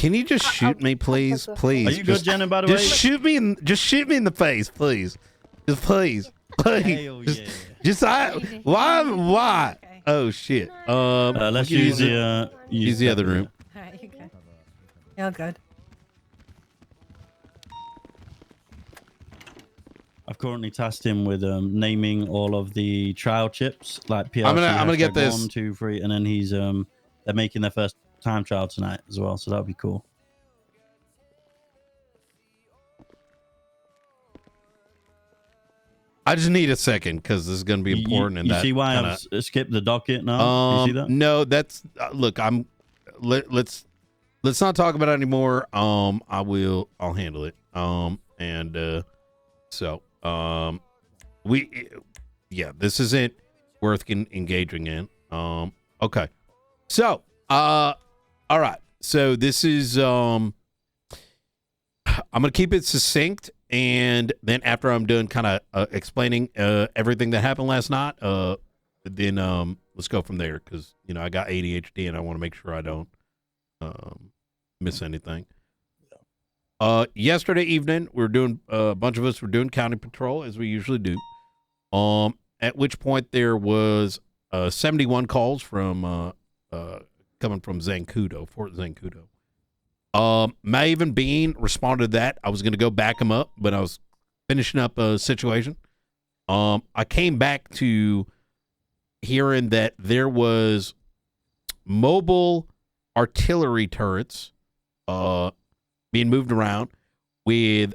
Can you just shoot me, please? Please. Are you good, Jenna, by the way? Just shoot me in the face, please. Just please. Hell yeah. Why? Okay. Oh shit. Let's use the other room. All right, you good. You're good. I've currently tasked him with naming all of the trial chips, like PRC. I'm gonna get this 1, 2, 3, and then he's they're making their first time trial tonight as well, so that'll be cool. I just need a second because this is going to be important. You see why I've skipped the docket now? You see that? No, that's look. Let's not talk about it anymore. I'll handle it. This isn't worth engaging in. Okay. So, all right. So this is I'm gonna keep it succinct. And then after I'm done kind of explaining everything that happened last night, then let's go from there because, I got ADHD and I want to make sure I don't miss anything. Yesterday evening, a bunch of us were doing county patrol as we usually do. At which point there was 71 calls from coming from Zancudo, Fort Zancudo. Maeve and Bean responded to that. I was going to go back them up, but I was finishing up a situation. I came back to hearing that there was mobile artillery turrets being moved around with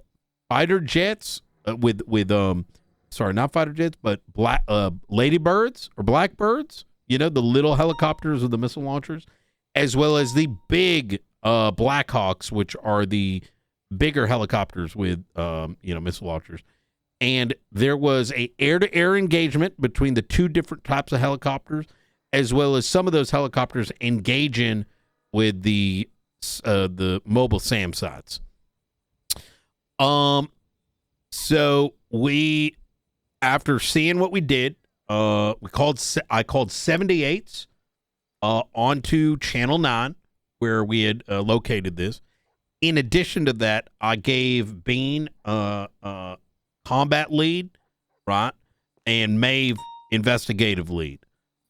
fighter jets, not fighter jets, but ladybirds or blackbirds, the little helicopters with the missile launchers, as well as the big Blackhawks, which are the bigger helicopters with missile launchers. And there was a air-to-air engagement between the two different types of helicopters, as well as some of those helicopters engaging with the mobile SAM sites. So we, after seeing what we did, I called 78s onto Channel 9, where we had located this. In addition to that, I gave Bean combat lead, right, and Maeve investigative lead.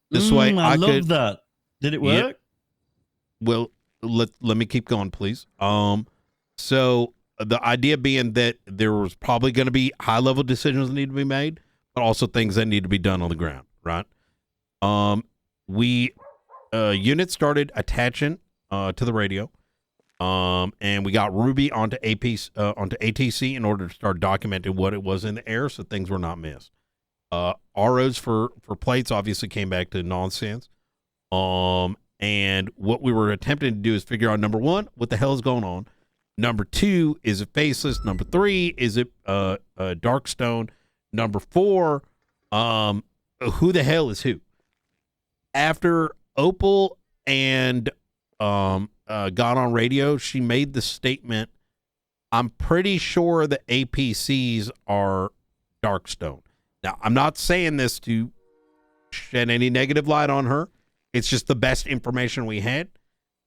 This way, I love that. Did it work? Yeah, well, let me keep going, please. So the idea being that there was probably going to be high level decisions that need to be made, but also things that need to be done on the ground, right? We units started attaching to the radio, and we got Ruby onto ATC in order to start documenting what it was in the air, so things were not missed. ROs for plates obviously came back to nonsense. And what we were attempting to do is figure out, number one, what the hell is going on. Number two, is it faceless? Number three, is it Darkstone? Number four, who the hell is who? After Opal and got on radio, she made the statement, I'm pretty sure the APCs are Darkstone. Now, I'm not saying this to shed any negative light on her. It's just the best information we had,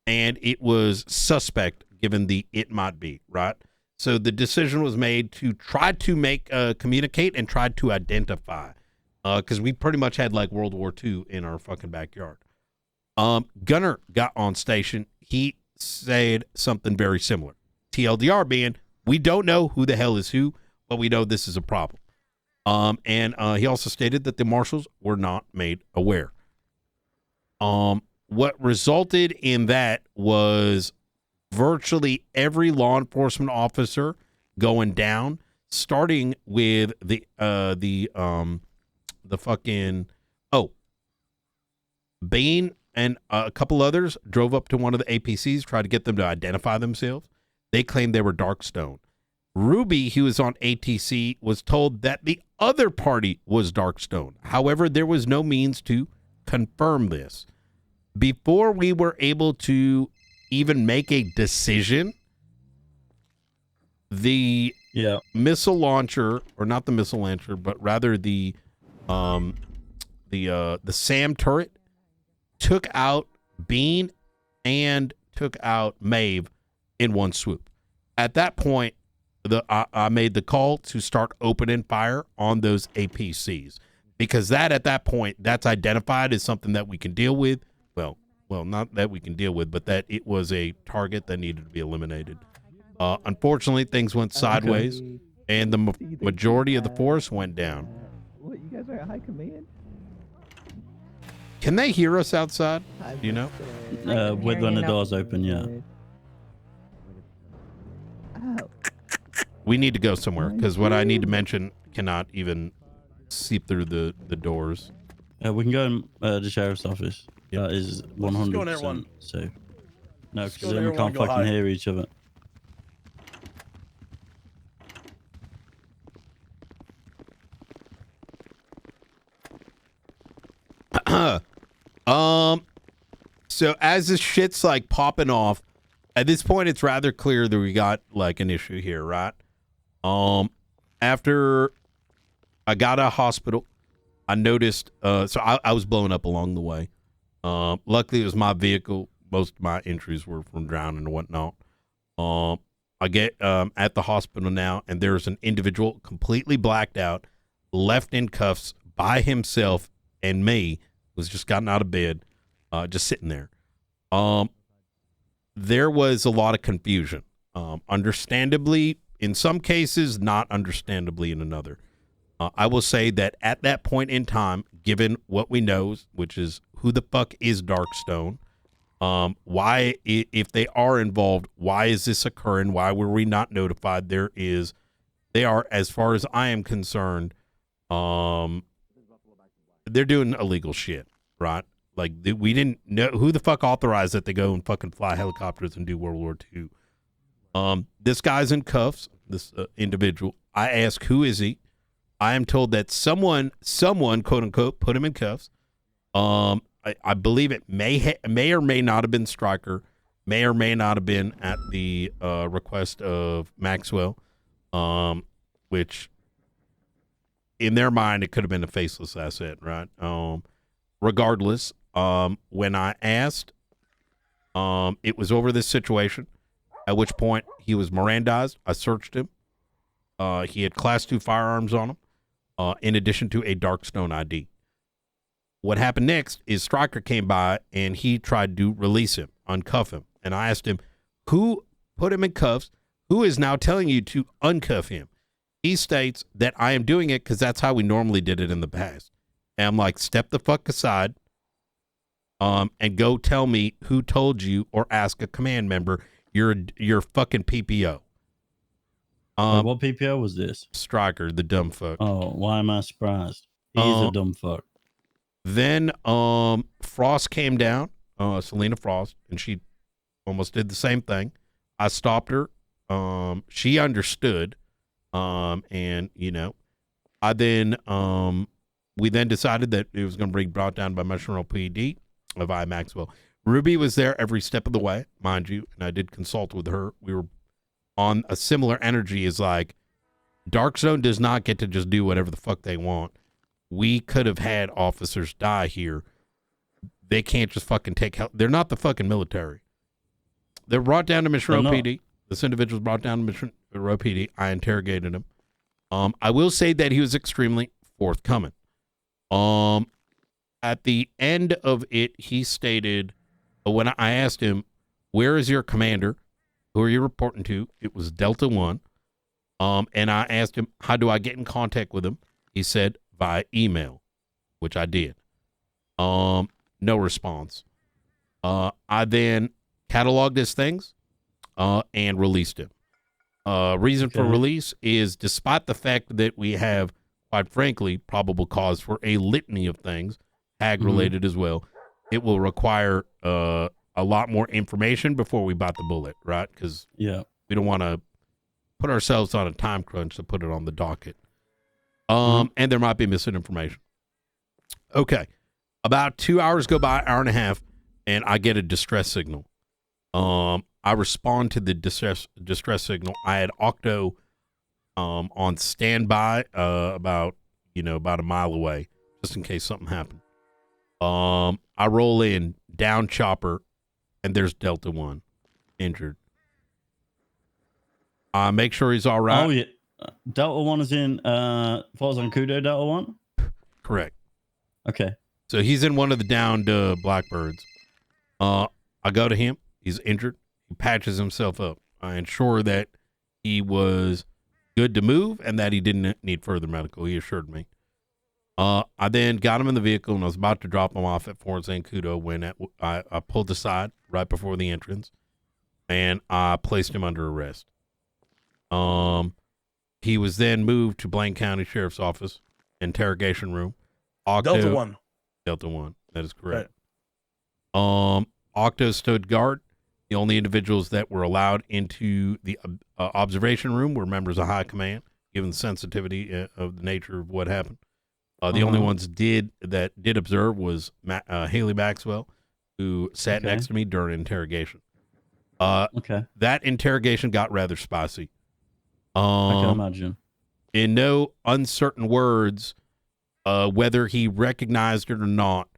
and it was suspect given the it might be, right? So the decision was made to try to communicate and try to identify, because we pretty much had like World War II in our fucking backyard. Gunner got on station. He said something very similar. TLDR being, we don't know who the hell is who, but we know this is a problem. And he also stated that the marshals were not made aware. What resulted in that was virtually every law enforcement officer going down, starting with the Bain and a couple others drove up to one of the APCs, tried to get them to identify themselves. They claimed they were Darkstone. Ruby, who was on ATC, was told that the other party was Darkstone. However, there was no means to confirm this. Before we were able to even make a decision, the missile launcher, or not the missile launcher, but rather the SAM turret, took out Bean and took out Maeve in one swoop. At that point, I made the call to start opening fire on those APCs, because at that point, that's identified as something that we can deal with. Well, not that we can deal with, but that it was a target that needed to be eliminated. Unfortunately, things went sideways, and the majority of the force went down. What, you guys are at high command? Can they hear us outside? Do you know? With when the doors open, yeah. Ow. We need to go somewhere, because what I need to mention cannot even seep through the doors. We can go in the sheriff's office. Yep. That is Let's just go in there, 100% one. safe. No, Let's because go then there, we one, can't go fucking hide. hear each other. So as this shit's like popping off, at this point it's rather clear that we got like an issue here, right? After I got out of hospital, I noticed so I was blown up along the way. Luckily it was my vehicle. Most of my injuries were from drowning and whatnot. I get at the hospital now, and there's an individual completely blacked out, left in cuffs by himself, and me, who's just gotten out of bed, just sitting there. There was a lot of confusion. Understandably, in some cases, not understandably in another. I will say that at that point in time, given what we know, which is who the fuck is Darkstone, why, if they are involved, why is this occurring? Why were we not notified? They are, as far as I am concerned, they're doing illegal shit, right? Like, we didn't know who the fuck authorized that they go and fucking fly helicopters and do World War II. This guy's in cuffs, this individual. I ask, who is he? I am told that someone, quote unquote, put him in cuffs. I believe it may or may not have been Stryker, may or may not have been at the request of Maxwell, which in their mind, it could have been a faceless asset, right? Regardless, when I asked, it was over this situation, at which point he was Mirandized. I searched him. He had Class 2 firearms on him, in addition to a Darkstone ID. What happened next is Stryker came by and he tried to release him, uncuff him. And I asked him, who put him in cuffs? Who is now telling you to uncuff him? He states that I am doing it because that's how we normally did it in the past. And I'm like, step the fuck aside, and go tell me who told you, or ask a command member. You're fucking PPO. What PPO was this? Stryker, the dumb fuck. Oh, why am I surprised? He's a dumb fuck. Then Frost came down, Selena Frost, and she almost did the same thing. I stopped her. She understood. And you know, we then decided that it was going to be brought down by Mushroom PD of I Maxwell. Ruby was there every step of the way, mind you, and I did consult with her. We were on a similar energy as like, Dark Zone does not get to just do whatever the fuck they want. We could have had officers die here. They can't just fucking take help. They're not the fucking military. They're brought down to Mission Row PD. This individual was brought down to Mission Row PD. I interrogated him. I will say that he was extremely forthcoming. At the end of it, he stated, when I asked him, where is your commander? Who are you reporting to? It was Delta 1. And I asked him, how do I get in contact with him? He said, via email, which I did. No response. I then cataloged his things and released him. Reason for release is, despite the fact that we have, quite frankly, probable cause for a litany of things, ag related as well, it will require a lot more information before we bite the bullet, right? Because we don't want to put ourselves on a time crunch to put it on the docket. And there might be misinformation. Okay. About 2 hours go by, hour and a half, and I get a distress signal. I respond to the distress signal. I had Octo on standby about a mile away, just in case something happened. I roll in, down chopper, and there's Delta 1 injured. Make sure he's all right. Oh yeah, Delta 1 is in falls on Kudo Delta 1. Correct. Okay. So he's in one of the downed Blackbirds. I go to him. He's injured. He patches himself up. I ensure that he was good to move and that he didn't need further medical. He assured me. I then got him in the vehicle and I was about to drop him off at Fort Zancudo when I pulled aside right before the entrance and I placed him under arrest. He was then moved to Blaine County Sheriff's Office, interrogation room. Delta 1. Delta 1. That is correct. Right. Octo stood guard. The only individuals that were allowed into the observation room were members of high command, given the sensitivity of the nature of what happened. The only ones that did observe was Haley Maxwell, who sat next to me during interrogation. That interrogation got rather spicy. I can imagine. In no uncertain words, whether he recognized it or not,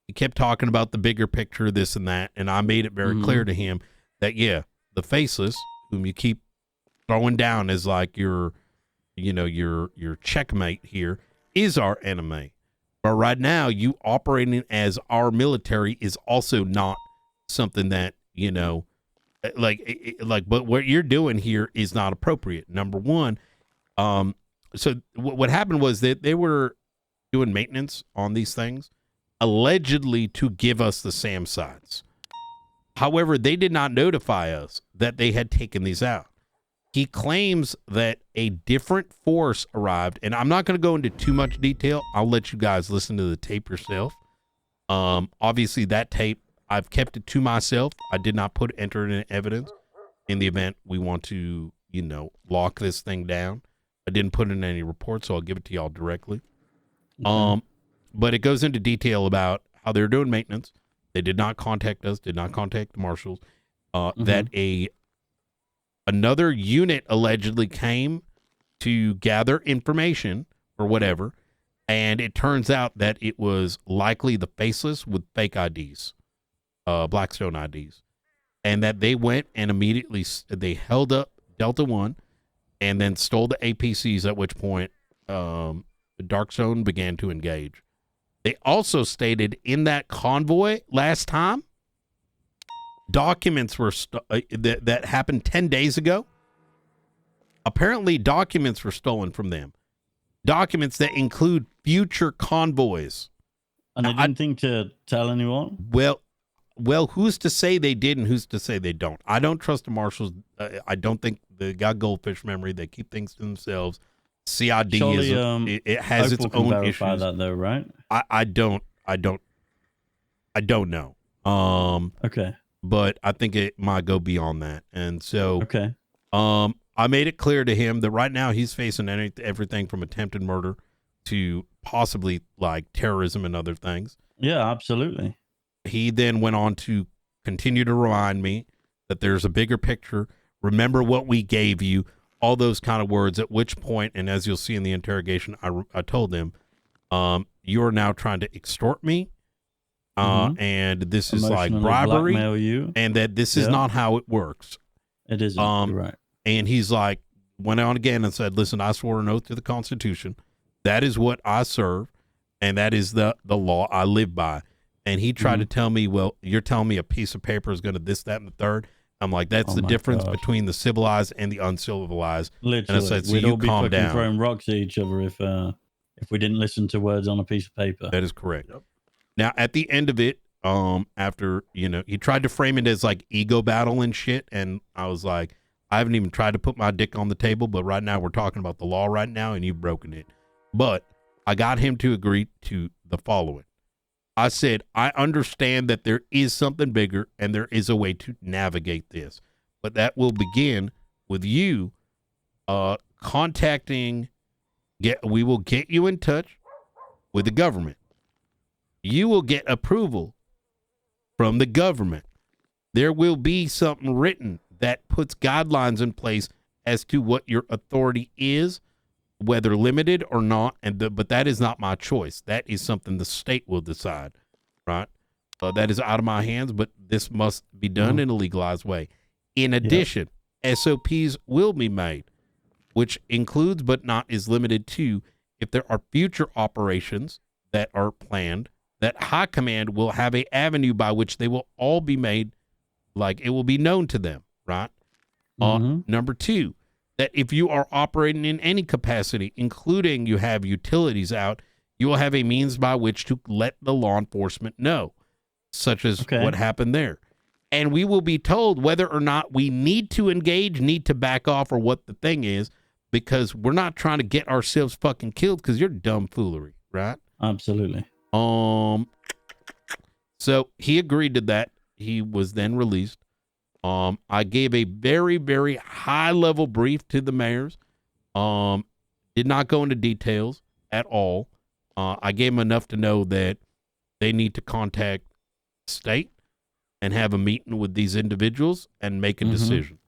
he kept talking about the bigger picture, this and that, and I made it very clear to him that, yeah, the faceless, whom you keep throwing down as like your checkmate here, is our enemy. But right now, you operating as our military is also not something that, but what you're doing here is not appropriate. Number one, so what happened was that they were doing maintenance on these things, allegedly to give us the SAM sites. However, they did not notify us that they had taken these out. He claims that a different force arrived, and I'm not going to go into too much detail. I'll let you guys listen to the tape yourself. Obviously, that tape, I've kept it to myself. I did not enter it in evidence in the event we want to, lock this thing down. I didn't put in any reports, so I'll give it to y'all directly. But it goes into detail about how they're doing maintenance. They did not contact us, did not contact the marshals. That another unit allegedly came to gather information or whatever, and it turns out that it was likely the faceless with fake IDs, Blackstone IDs, and that they went and immediately they held up Delta 1 and then stole the APCs, at which point the Dark Zone began to engage. They also stated in that convoy last time, documents were that happened 10 days ago. Apparently, documents were stolen from them. Documents that include future convoys. And they didn't think to tell anyone? Well, who's to say they did and who's to say they don't? I don't trust the marshals. I don't think they got goldfish memory. They keep things to themselves. CID surely, it has its own verify issues. That though, right? I don't know. Okay. But I think it might go beyond that. And so I made it clear to him that right now he's facing everything from attempted murder to possibly like terrorism and other things. Yeah, absolutely. He then went on to continue to remind me that there's a bigger picture. Remember what we gave you. All those kind of words, at which point, and as you'll see in the interrogation, I told them, you're now trying to extort me, and this is like bribery, you. and that this is not how it works. It isn't, right. And he's like, went on again and said, listen, I swore an oath to the Constitution. That is what I serve, and that is the law I live by. And he tried to tell me, well, you're telling me a piece of paper is going to this, that, and the third. I'm like, that's the difference between the civilized and the uncivilized. Literally, and I said, so we'd you all be calm fucking down. throwing rocks at each other if we didn't listen to words on a piece of paper. That is correct. Yep. Now, at the end of it, after, he tried to frame it as like ego battle and shit. And I was like, I haven't even tried to put my dick on the table, but right now we're talking about the law right now and you've broken it. But I got him to agree to the following. I said, I understand that there is something bigger and there is a way to navigate this, but that will begin with you contacting, we will get you in touch with the government. You will get approval from the government. There will be something written that puts guidelines in place as to what your authority is, whether limited or not, but that is not my choice. That is something the state will decide, right? That is out of my hands, but this must be done in a legalized way. In addition, SOPs will be made, which includes but not is limited to if there are future operations that are planned, that high command will have a avenue by which they will all be made, like it will be known to them, right? Number 2, that if you are operating in any capacity, including you have utilities out, you will have a means by which to let the law enforcement know, such as what happened there. And we will be told whether or not we need to engage, need to back off, or what the thing is, because we're not trying to get ourselves fucking killed because you're dumb foolery, right? Absolutely. So he agreed to that. He was then released. I gave a very, very high level brief to the mayors. Did not go into details at all. I gave them enough to know that they need to contact state and have a meeting with these individuals and make a decision.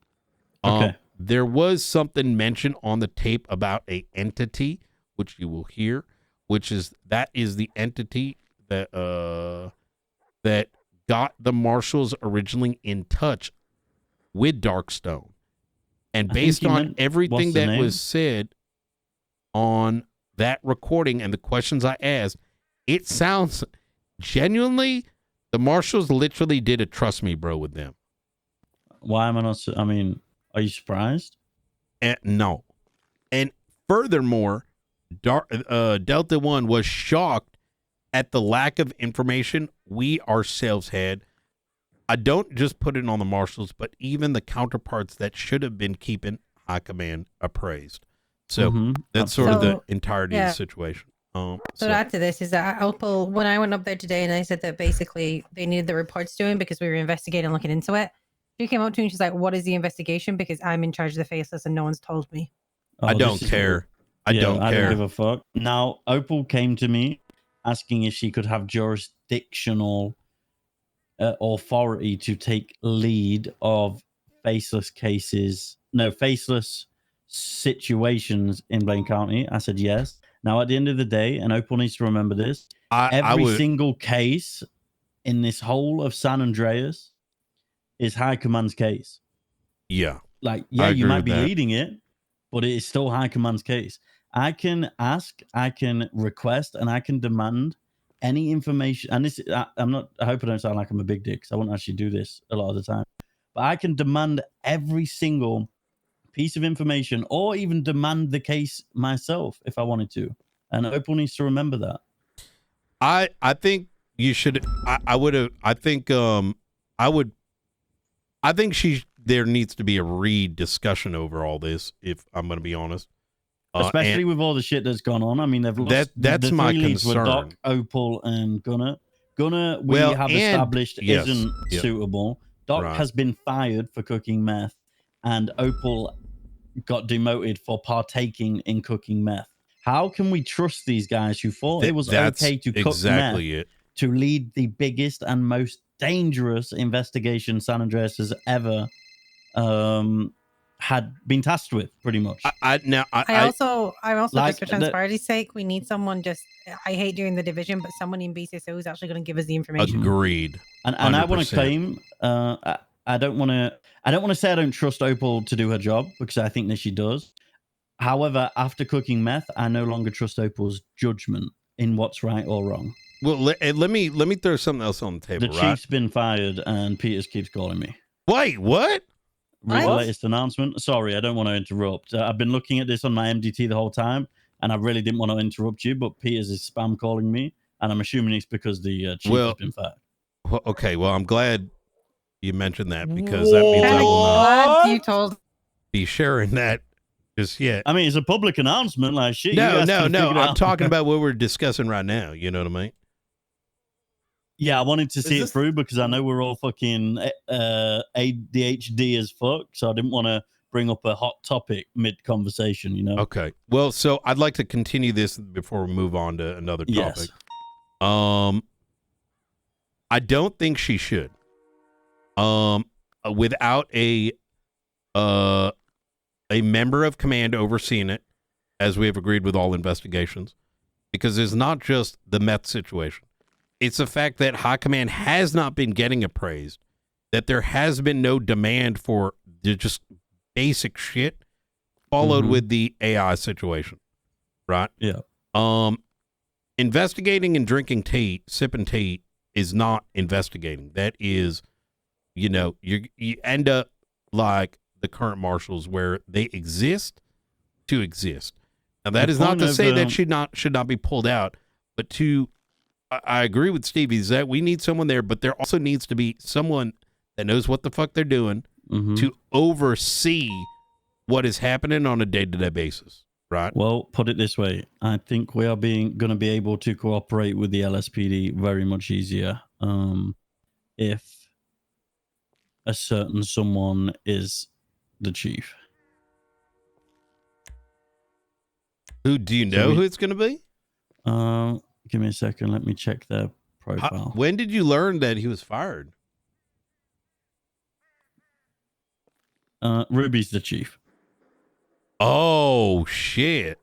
There was something mentioned on the tape about a entity, which you will hear, which is the entity that that got the marshals originally in touch with Darkstone. And based on everything that was said on that recording and the questions I asked, it sounds genuinely, the marshals literally did a trust me, bro, with them. Why am I not? I mean, are you surprised? No. And furthermore, Delta One was shocked at the lack of information we ourselves had. I don't just put it on the marshals, but even the counterparts that should have been keeping high command appraised. So that's sort of the entirety of the situation. So to add to this is that Opal, when I went up there today and I said that basically they needed the reports doing because we were investigating and looking into it, she came up to me and she's like, what is the investigation? Because I'm in charge of the faceless and no one's told me. I don't care. I don't care. I don't give a fuck. Now, Opal came to me asking if she could have jurisdictional authority to take lead of faceless situations in Blaine County. I said yes. Now, at the end of the day, and Opal needs to remember this, every single case in this whole of San Andreas is High Command's case. Yeah. Like, yeah, you might be leading it, but it is still High Command's case. I can ask, I can request, and I can demand any information. And this, I hope I don't sound like I'm a big dick, because I won't actually do this a lot of the time. But I can demand every single piece of information, or even demand the case myself if I wanted to. And Opal needs to remember that. I think you should. I think there needs to be a discussion over all this, if I'm going to be honest. Especially with all the shit that's gone on. I mean, they've lost that's my concern. With Doc, Opal, and Gunner. Gunner, we have established isn't suitable. Doc has been fired for cooking meth, and Opal got demoted for partaking in cooking meth. How can we trust these guys who thought it was okay to cook meth to lead the biggest and most dangerous investigation San Andreas has ever had been tasked with, pretty much? I'm also like, just for transparency's sake, we need someone I hate doing the division, but someone in BCSO is actually going to give us the information. Agreed. And I want to claim, I don't want to say I don't trust Opal to do her job, because I think that she does. However, after cooking meth, I no longer trust Opal's judgment in what's right or wrong. Well, let me throw something else on the table. The chief's been fired, and Peters keeps calling me. Wait, what? Read the latest announcement. Sorry, I don't want to interrupt. I've been looking at this on my MDT the whole time, and I really didn't want to interrupt you, but Peters is spam calling me, and I'm assuming it's because the chief has been fired. Well, okay, well, I'm glad you mentioned that, because that means I will not you told be sharing that just yet. I mean, it's a public announcement, like shit. No. I'm talking about what we're discussing right now. You know what I mean? Yeah, I wanted to see it through, because I know we're all fucking ADHD as fuck, so I didn't want to bring up a hot topic mid-conversation, you know? Okay. Well, so I'd like to continue this before we move on to another topic. Yes. I don't think she should. Without a member of command overseeing it, as we have agreed with all investigations, because it's not just the meth situation. It's the fact that high command has not been getting appraised, that there has been no demand for just basic shit, followed with the AI situation, right? Yeah. Investigating and drinking tea, sipping tea is not investigating. That is, you end up like the current marshals where they exist to exist. Now that The is not point to of, say that should not be pulled out, but I agree with Stevie is that we need someone there, but there also needs to be someone that knows what the fuck they're doing to oversee what is happening on a day-to-day basis. Right. Well, put it this way. I think we are going to be able to cooperate with the LSPD very much easier if a certain someone is the chief. Who do you know who it's going to be? Give me a second. Let me check their profile. When did you learn that he was fired? Ruby's the chief. Oh, shit.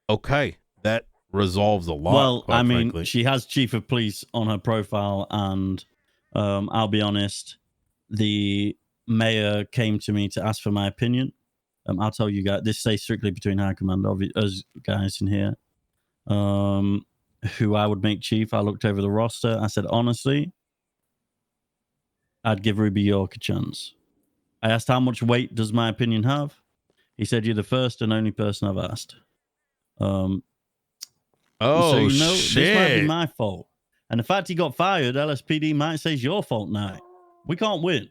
Okay. That resolves a lot. Well, I mean, frankly. she has chief of police on her profile, and I'll be honest, the mayor came to me to ask for my opinion. I'll tell you guys, this stays strictly between high command, us guys in here, who I would make chief. I looked over the roster. I said, honestly, I'd give Ruby York a chance. I asked, how much weight does my opinion have? He said, you're the first and only person I've asked. So shit. this might be my fault. And the fact he got fired, LSPD might say it's your fault now. We can't win.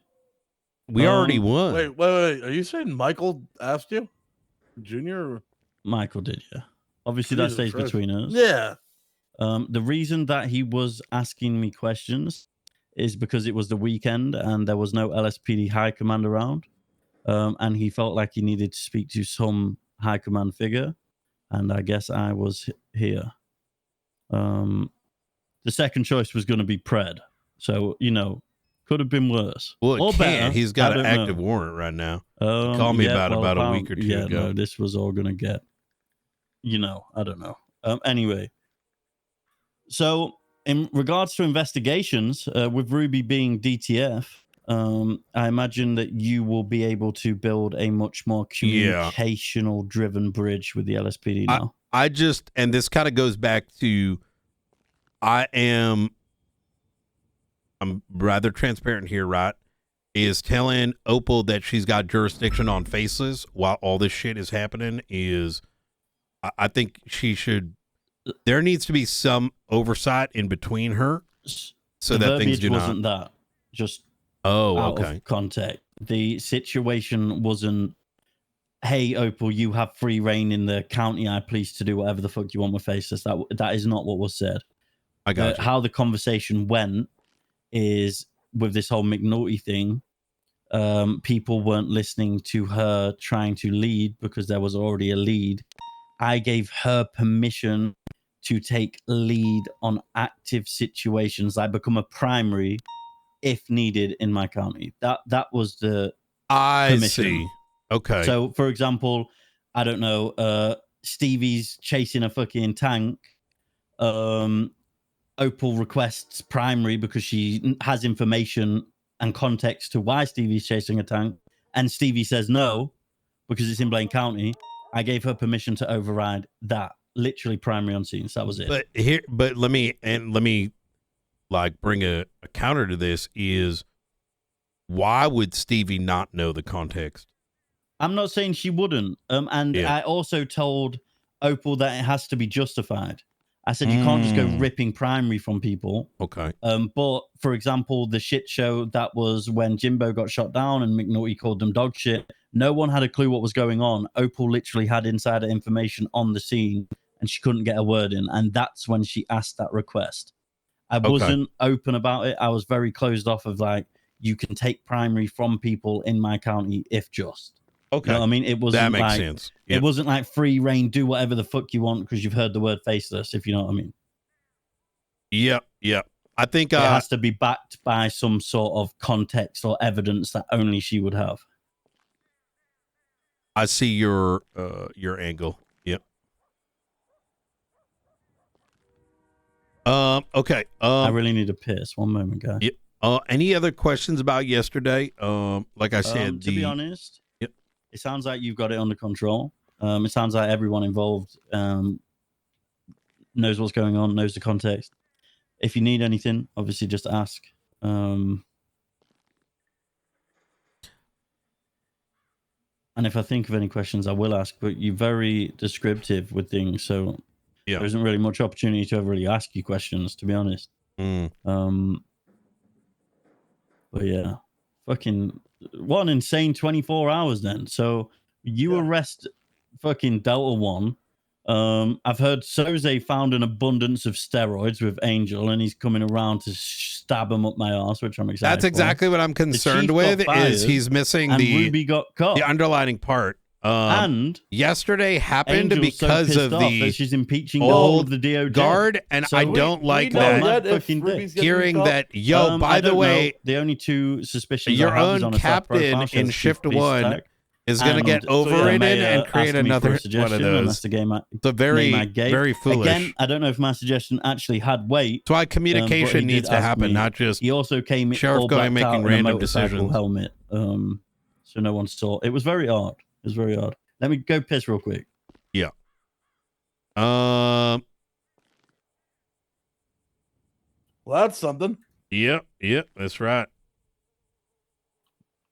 We already won. Wait. Are you saying Michael asked you? Junior? Michael did, yeah. Obviously, that stays between us. Yeah. The reason that he was asking me questions is because it was the weekend and there was no LSPD high command around. And he felt like he needed to speak to some high command figure. And I guess I was here. The second choice was going to be Pred. So, could have been worse. Well, or better. He's got an active warrant right now. He called me about a week or two ago. No, this was all going to get, I don't know. Anyway. So, in regards to investigations, with Ruby being DTF, I imagine that you will be able to build a much more communicational driven bridge with the LSPD now. And this kind of goes back to, I'm rather transparent here, right? Is telling Opal that she's got jurisdiction on Faceless while all this shit is happening is, I think there needs to be some oversight in between her so that things do not. Wasn't that just out of context? The situation wasn't, hey, Opal, you have free reign in the county. I please to do whatever the fuck you want with Faceless. That is not what was said. I got you. How the conversation went is with this whole McNulty thing. People weren't listening to her trying to lead because there was already a lead. I gave her permission to take lead on active situations. I become a primary if needed in my county. That was the permission. See. Okay. So, for example, I don't know, Stevie's chasing a fucking tank. Opal requests primary because she has information and context to why Stevie's chasing a tank. And Stevie says no because it's in Blaine County. I gave her permission to override that. Literally primary on scenes. That was it. But let me like bring a counter to this is, why would Stevie not know the context? I'm not saying she wouldn't. I also told Opal that it has to be justified. I said you can't just go ripping primary from people. Okay. But for example, the shit show that was when Jimbo got shot down and McNulty called them dog shit. No one had a clue what was going on. Opal literally had insider information on the scene and she couldn't get a word in. And that's when she asked that request. I wasn't open about it. I was very closed off of like, you can take primary from people in my county if just. Okay. You know what I mean? It wasn't that makes sense. Yep. It wasn't like free reign, do whatever the fuck you want because you've heard the word Faceless, if you know what I mean. Yep. I think it has to be backed by some sort of context or evidence that only she would have. I see your angle. Yep. Okay. I really need to piss. One moment, guys. Yep. Any other questions about yesterday? Like I said, to be honest, yep. It sounds like you've got it under control. It sounds like everyone involved knows what's going on, knows the context. If you need anything, obviously just ask. And if I think of any questions, I will ask. But you're very descriptive with things, so there isn't really much opportunity to ever really ask you questions, to be honest. But yeah, fucking what an insane 24 hours then. So you arrest fucking Delta One. I've heard Soze found an abundance of steroids with Angel, and he's coming around to stab him up my ass, which I'm excited. That's exactly what I'm concerned with. Is he's missing Ruby got caught. the underlining part. And yesterday happened Angel's because so of pissed off the that she's impeaching old of the DOJ guard, and So I don't like know that. if Ruby's getting Hearing caught? that, yo, by I the don't way, know. The only two suspicions your I have is own on a staff captain profile, she in has Shift chief police 1 attack. is going to And get so, overridden Maya and create asked me for a another one suggestion, of and those. that's the game I, It's a very, name I gave. very foolish. Again, I don't know if my suggestion actually had weight. That's why but communication he needs did to ask happen, me. not just He also came Sheriff all going blacked out making in a random motorcycle decisions. helmet. So no one saw. It was very odd. It was very odd. Let me go piss real quick. Yeah. Well, that's something. Yep, that's right.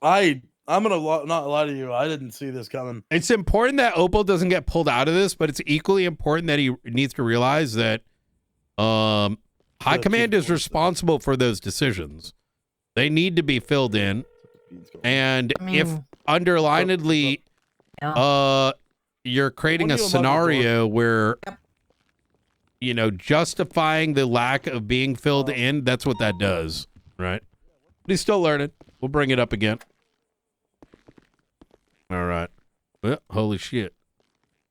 I'm gonna not lie to you. I didn't see this coming. It's important that Opal doesn't get pulled out of this, but it's equally important that he needs to realize that High Command is responsible for those decisions. They need to be filled in, and if underlinedly, you're creating a scenario where, you know, justifying the lack of being filled in, that's what that does, right? But he's still learning. We'll bring it up again. All right. Well, holy shit.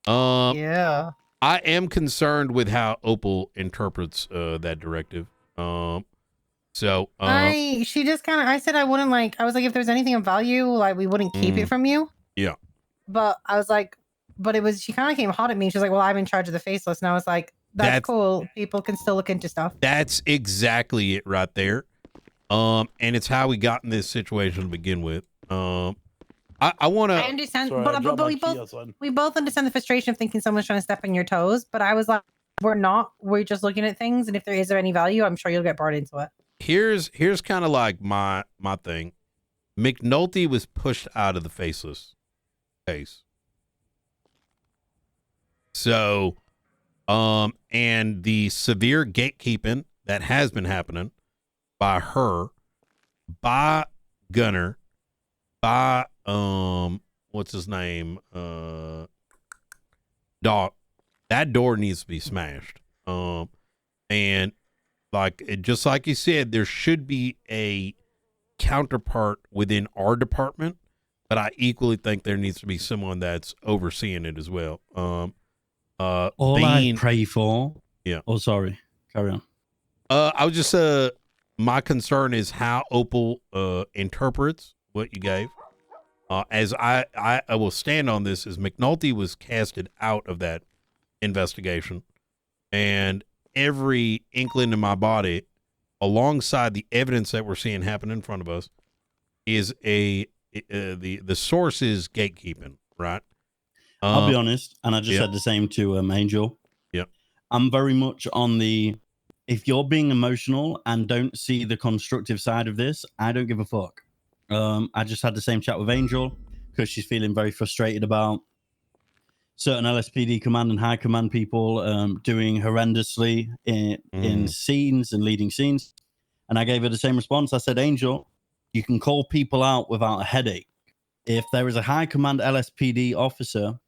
Yeah. I am concerned with how Opal interprets that directive. She just kind of, I said I wouldn't like, I was like, if there's anything of value, like we wouldn't keep it from you. Yeah. But I was like, but it was, she kind of came hot at me. She was like, well, I'm in charge of the faceless. And I was like, that's cool. People can still look into stuff. That's exactly it right there. And it's how we got in this situation to begin with. I want to. I understand, Sorry, but I dropped my key we outside. both understand the frustration of thinking someone's trying to step on your toes. But I was like, we're not. We're just looking at things, and if there is any value, I'm sure you'll get brought into it. Here's kind of like my thing. McNulty was pushed out of the faceless case. So, and the severe gatekeeping that has been happening by her, by Gunner, by what's his name, Doc, that door needs to be smashed. And like just like you said, there should be a counterpart within our department, but I equally think there needs to be someone that's overseeing it as well. All I pray for. Yeah. Oh, sorry. Carry on. I was just my concern is how Opal interprets what you gave. As I will stand on this, is McNulty was casted out of that investigation, and every inkling in my body, alongside the evidence that we're seeing happen in front of us, is the source is gatekeeping, right? I'll be honest, and I just said the same to Angel. Yeah, I'm very much on the, if you're being emotional and don't see the constructive side of this, I don't give a fuck. I just had the same chat with Angel because she's feeling very frustrated about certain LSPD command and high command people doing horrendously in scenes and leading scenes. And I gave her the same response. I said, Angel, you can call people out without a headache. If there is a high command LSPD officer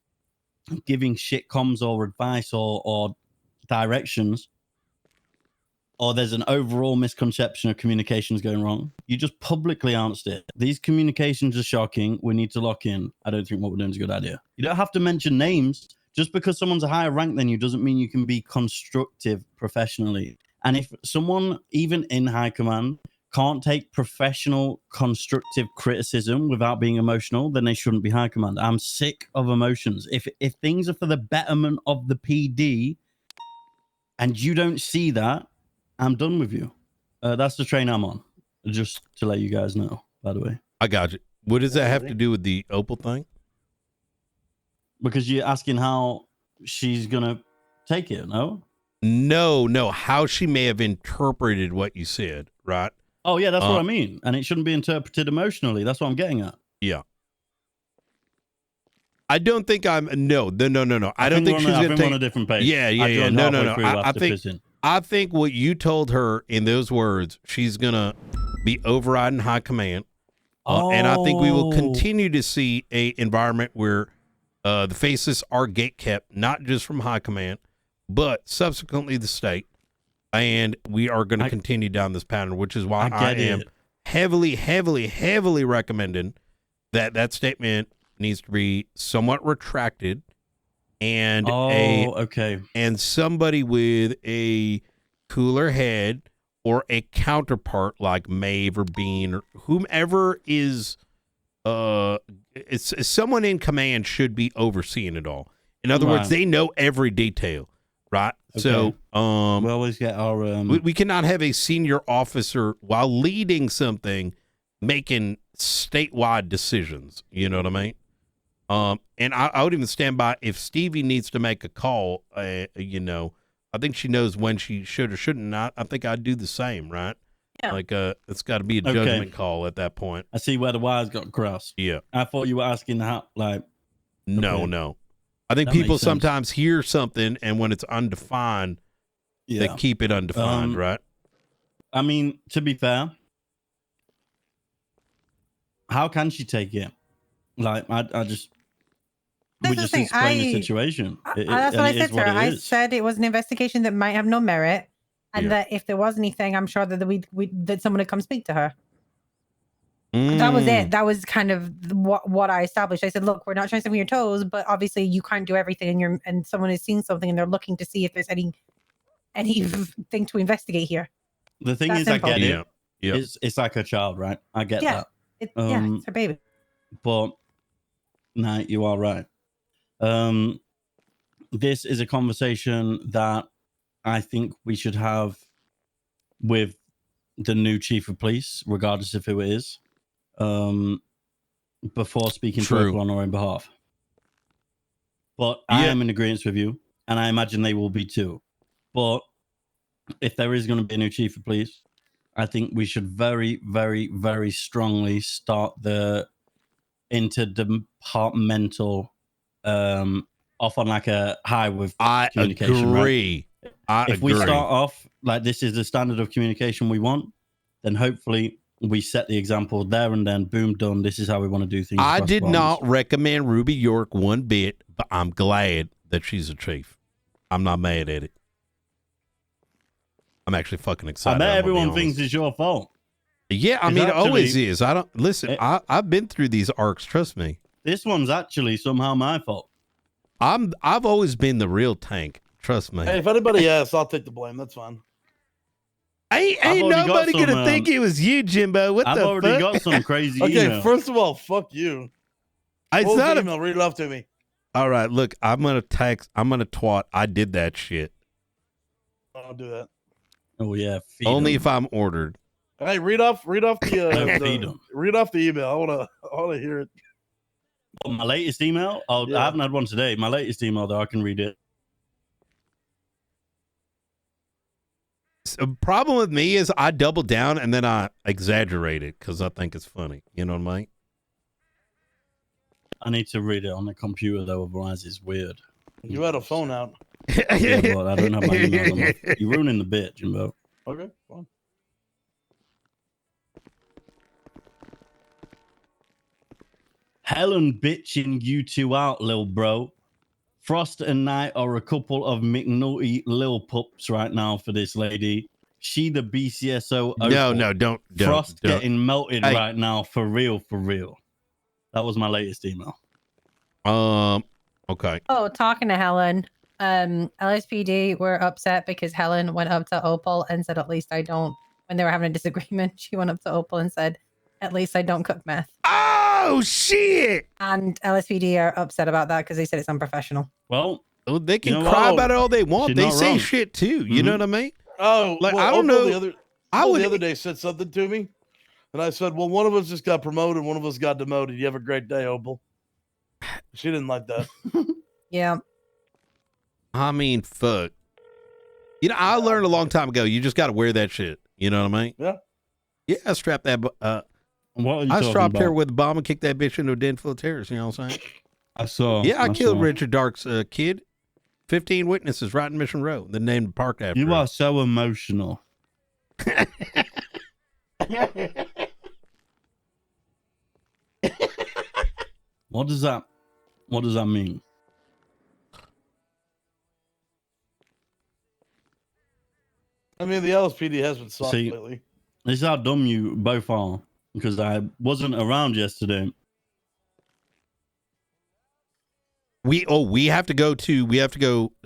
giving shit comms or advice or directions, or there's an overall misconception of communications going wrong, you just publicly answered it. These communications are shocking. We need to lock in. I don't think what we're doing is a good idea. You don't have to mention names. Just because someone's a higher rank than you doesn't mean you can be constructive professionally. And if someone, even in high command, can't take professional constructive criticism without being emotional, then they shouldn't be high command. I'm sick of emotions. If things are for the betterment of the PD and you don't see that, I'm done with you. That's the train I'm on. Just to let you guys know, by the way. I got you. What does that have to do with the Opal thing? Because you're asking how she's gonna take it, no? No, how she may have interpreted what you said, right? Oh yeah, that's what I mean. And it shouldn't be interpreted emotionally. That's what I'm getting at. Yeah. I don't think I'm no. I don't think she's we're gonna take on a different page. Yeah. No. I think what you told her in those words, she's gonna be overriding high command. And I think we will continue to see a environment where the faces are gate kept, not just from high command, but subsequently the state. And we are going to continue down this pattern, which is why I am heavily recommending that statement needs to be somewhat retracted, and and somebody with a cooler head or a counterpart like Maeve or Bean or whomever is it's someone in command should be overseeing it all. In other words, they know every detail, right? Okay. So we always get our we cannot have a senior officer while leading something making statewide decisions. You know what I mean? And I would even stand by if Stevie needs to make a call. You know, I think she knows when she should or shouldn't. I think I'd do the same, right? Yeah. Like it's got to be a judgment call at that point. I see where the wires got crossed. Yeah. I thought you were asking how, like. No. I think That people makes sense. sometimes hear something, and when it's undefined, they keep it undefined, right? I mean, to be fair, how can she take it? Like, we just explain the situation. That's what I said to her. I said it was an investigation that might have no merit, and that if there was anything, I'm sure that that someone would come speak to her. That was it. That was kind of what I established. I said, look, we're not trying to step on your toes, but obviously you can't do everything, and someone is seeing something and they're looking to see if there's anything to investigate here. The thing is, simple. I get it. Yeah. It's like a child, right? I get that. It's her baby. But no, you are right. This is a conversation that I think we should have with the new chief of police, regardless of who it is. Before speaking to people on our own behalf. But I am in agreement with you, and I imagine they will be too. But if there is going to be a new chief of police, I think we should very, very, very strongly start the interdepartmental off on like a high with communication. I agree. Right? If we start off like this is the standard of communication we want, then hopefully we set the example there and then, boom, done. This is how we want to do things. I did not recommend Ruby York one bit, but I'm glad that she's a chief. I'm not mad at it. I'm actually fucking excited. I bet everyone thinks it's your fault. Yeah, I mean, it always is. I don't listen. I've been through these arcs. Trust me. This one's actually somehow my fault. I've always been the real tank. Trust me. Hey, if anybody asks, I'll take the blame. That's fine. Ain't nobody gonna think it was you, Jimbo. What the fuck? I've already got some crazy Okay, email. first of all, fuck you. It's not email. Read it off to me. All right, look, I'm gonna twat. I did that shit. I'll do that. Oh yeah, only if I'm ordered. Hey, read off the read off the email. I wanna hear it. Oh, my latest email? I haven't had one today. My latest email, though, I can read it. The problem with me is I double down and then I exaggerate it because I think it's funny. You know what I mean? I need to read it on the computer, though, otherwise it's weird. You had a phone out. Yeah, but I don't have my emails on my... You're ruining the bit, Jimbo. Okay, fine. Helen bitching you two out, lil bro. Frost and Knight are a couple of McNulty lil pups right now for this lady. She the BCSO. No, don't. Frost getting melted right now, for real, for real. That was my latest email. Okay. Oh, talking to Helen. LSPD were upset because Helen went up to Opal and said, at least I don't, when they were having a disagreement, she went up to Opal and said, at least I don't cook meth. Oh, shit. And LSPD are upset about that because they said it's unprofessional. Well, they can cry about it all they want. They say shit too. You know what I mean? Oh, like, well, I don't know. The other day said something to me. And I said, well, one of us just got promoted. One of us got demoted. You have a great day, Opal. She didn't like that. Yeah. I mean, fuck. You know, I learned a long time ago. You just got to wear that shit. You know what I mean? Yeah. Yeah, I strapped that. What are you I talking strapped her about? with a bomb and kicked that bitch into a den full of terrorists. You know what I'm saying? I saw. Yeah, I killed saw. Richard Dark's kid. 15 witnesses right in Mission Row. The name parked after. You her. are so emotional. What does that mean? I mean, the LSPD has been soft See, lately. This is how dumb you both are, because I wasn't around yesterday. We have to go.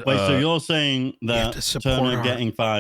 Wait, so you're saying have that to support Turner our- getting fired